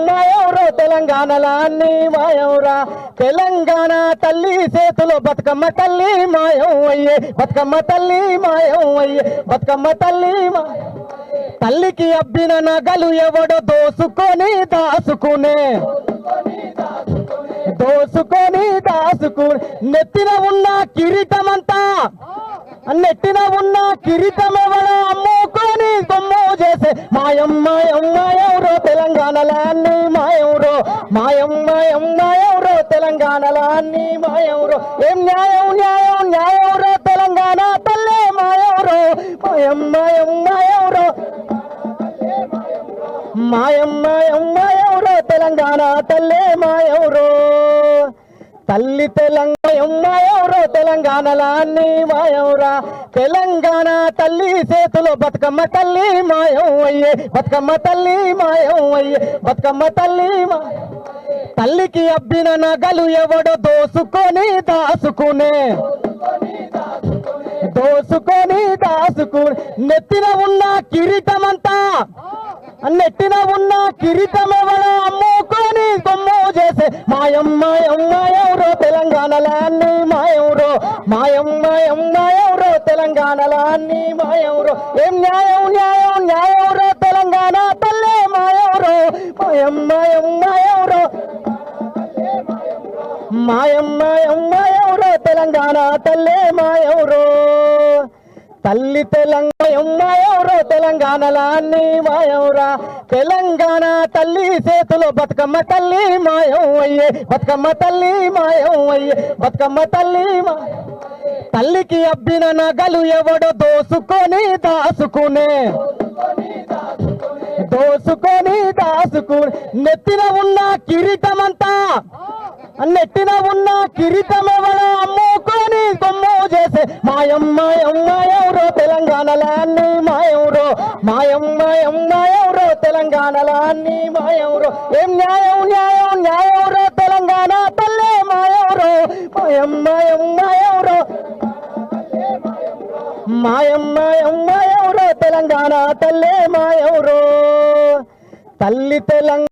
మాయెవరో తెలంగాణలో అన్ని మాయవురా తెలంగాణ తల్లి చేతిలో బతుకమ్మ తల్లి మాయం అయ్యే బతుకమ్మ తల్లి మాయం అయ్యే బతుకమ్మ తల్లి తల్లికి అబ్బిన నగలు ఎవడో దోసుకొని దాసుకునే నెత్తిన ఉన్న కిరీటమంతా నెట్టిన ఉన్న కిరీటం ఎవడో అమ్ముకొని దొమ్ము చేసే మాయెవరో తెలంగాణలో అన్ని మాయెవరో మాయెవరో తెలంగాణలో అన్ని మాయెవరో ఏం న్యాయెవరో తెలంగాణ తల్లే మాయెవరో మాయెవరో తెలంగాణ తల్లే మాయెవరో తల్లి తెలంగాణ తెలంగాణలో అన్ని మాయవురా తెలంగాణ తల్లి చేతిలో బతుకమ్మ తల్లి మాయం అయ్యే బతుకమ్మ తల్లి మాయం అయ్యే బతుకమ్మ తల్లి తల్లికి అబ్బిన నగలు ఎవడో దోసుకొని దాసుకునే నెత్తిన ఉన్న కిరీటమంతా నెట్టిన ఉన్న కిరీటం ఎవడో అమ్ముకొని దొమ్ము చేసే మాయెవరో తెలంగాణలో అన్ని మాయెవరో మాయెవరో తెలంగాణలో అన్ని మాయెవరో ఏం న్యాయెవరో తెలంగాణ తల్లే మాయెవరో మాయెవరో తెలంగాణ తల్లే మాయెవరో తల్లి తెలంగాణ తెలంగాణలో అన్ని మాయవురా తెలంగాణ తల్లి చేతిలో బతుకమ్మ తల్లి మాయం అయ్యే బతుకమ్మ తల్లి మాయం అయ్యే బతుకమ్మ తల్లి తల్లికి అబ్బిన నగలు ఎవడో దోసుకొని దాసుకునే నెత్తిన ఉన్న కిరీటమంతా నెట్టిన ఉన్న కిరీటం ఎవడో అమ్ముకొని దొమ్ము చేసే మాయెవరో తెలంగాణలో అన్ని మాయెవరో మాయెవరో తెలంగాణలో అన్ని మాయెవరో ఏం న్యాయెవరో తెలంగాణ తల్లే మాయెవరో మాయెవరో తెలంగాణ తల్లే మాయెవరో తల్లి తెలంగాణ